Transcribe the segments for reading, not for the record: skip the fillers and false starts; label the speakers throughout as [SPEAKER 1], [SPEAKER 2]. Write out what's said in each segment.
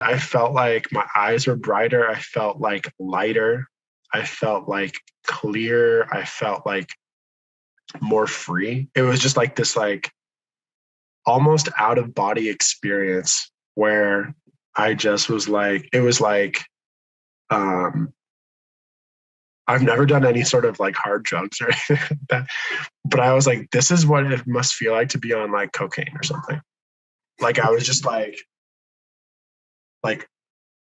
[SPEAKER 1] I felt like my eyes were brighter. I felt like lighter. I felt like clear. I felt like more free. It was just like this, like almost out of body experience where I just was like, it was like, um, I've never done any sort of like hard drugs or anything like that, but I was like, this is what it must feel like to be on like cocaine or something. Like I was just like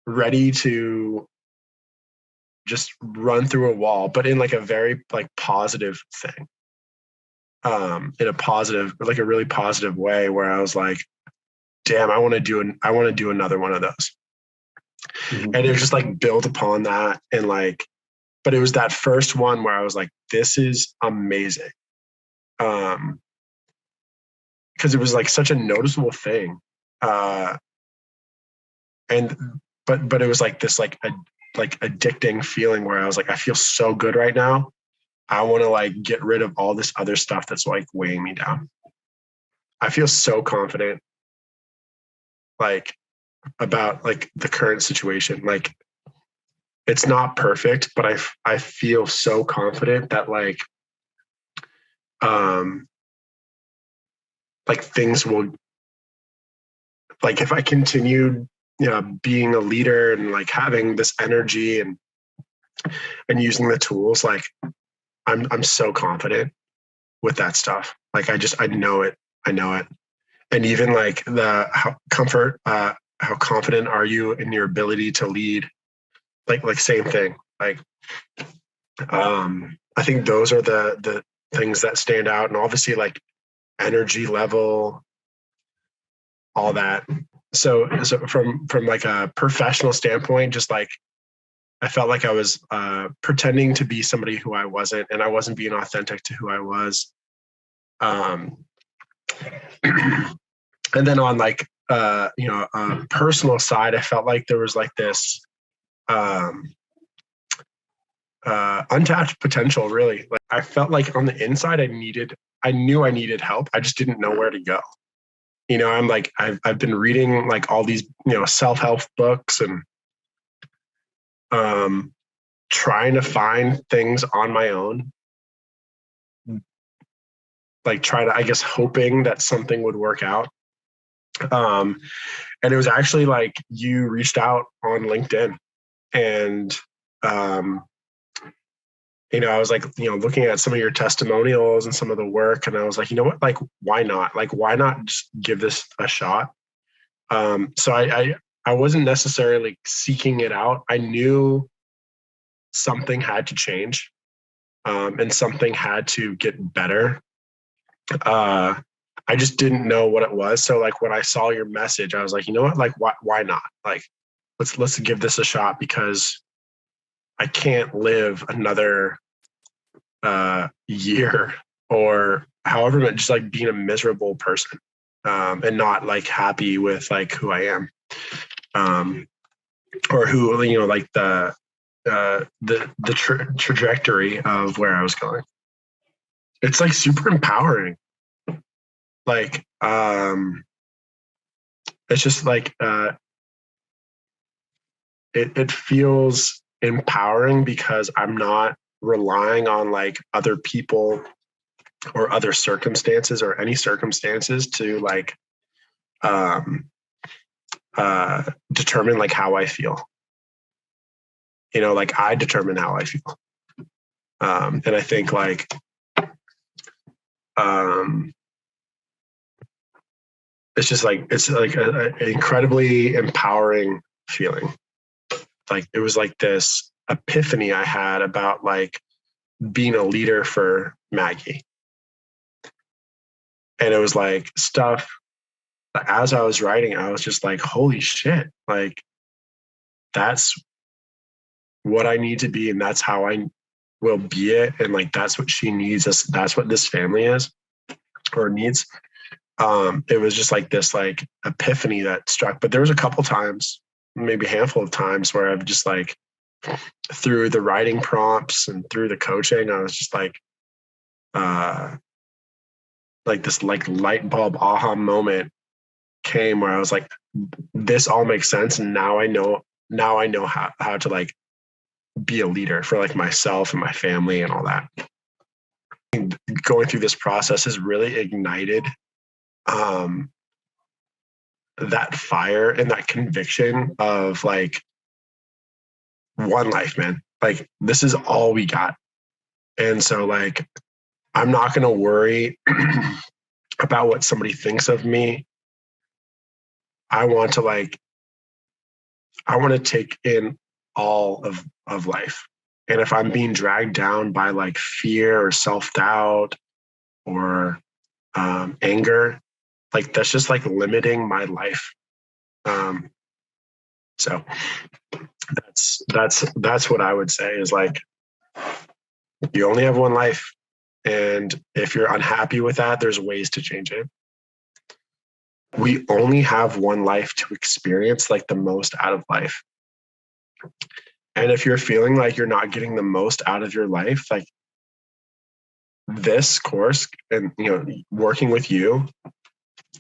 [SPEAKER 1] ready to just run through a wall, but in like a very like positive thing. In a positive, like a really positive way where I was like, damn, I want to do another one of those.
[SPEAKER 2] Mhm.
[SPEAKER 1] And it was just like built upon that. And like, but it was that first one where I was like, this is amazing. Um, cause it was like such a noticeable thing. Uh, and, but it was like this, like addicting feeling where I was like, I feel so good right now. I want to like get rid of all this other stuff that's like weighing me down. I feel so confident, like about like the current situation. Like it's not perfect, but I feel so confident that um like things will, like if I continue, you know, being a leader and like having this energy and using the tools, like I'm so confident with that stuff. Like I know it. I know it. And even like the how confident are you in your ability to lead? Like same thing. Like I think those are the things that stand out. And obviously like energy level, all that. So from like a professional standpoint, just like I felt like I was pretending to be somebody who I wasn't, and I wasn't being authentic to who I was. Um, and then on like personal side, I felt like there was like this um, untapped potential. Really, like I felt like on the inside, I knew I needed help. I just didn't know where to go. You know, I'm like I've been reading like all these self-help books and um, trying to find things on my own, like try to, I guess, hoping that something would work out. Um, and it was actually like you reached out on LinkedIn and, um, I was like, looking at some of your testimonials and some of the work, and I was like, you know what, like, why not? Like, why not just give this a shot? So I wasn't necessarily seeking it out. I knew something had to change, and something had to get better. uh I just didn't know what it was. So like when I saw your message, I was like, you know what, like why not? Like let's give this a shot, because I can't live another year or however much just like being a miserable person, and not like happy with like who I am, um or who, like the trajectory of where I was going. It's like super empowering. Like it's just like it feels empowering because I'm not relying on like other people or other circumstances or any circumstances to like um determine like how I feel. Like I determine how I feel. And I think like um it's like an incredibly empowering feeling. Like it was like this epiphany I had about like being a leader for Maggie. And it was like stuff, as I was writing, I was just like, holy shit, like that's what I need to be. And that's how I will be it. And like, that's what she needs. That's what this family is or needs. It was just like this like epiphany that struck. But there was a couple times, maybe a handful of times, where I've just like through the writing prompts and through the coaching, I was just like this like light bulb aha moment came where I was like, this all makes sense. And now I know how to like be a leader for like myself and my family and all that. Going through this process has really ignited um, that fire and that conviction of like one life, man. Like this is all we got. And so like I'm not going to worry about what somebody thinks of me. I want to like I want to take in all of life. And if I'm being dragged down by like fear or self-doubt or anger, like that's just like limiting my life. Um, so that's what I would say is like you only have one life. And if you're unhappy with that, there's ways to change it. We only have one life to experience like the most out of life. And if you're feeling like you're not getting the most out of your life, like this course and working with you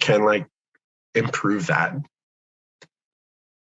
[SPEAKER 1] can like improve that.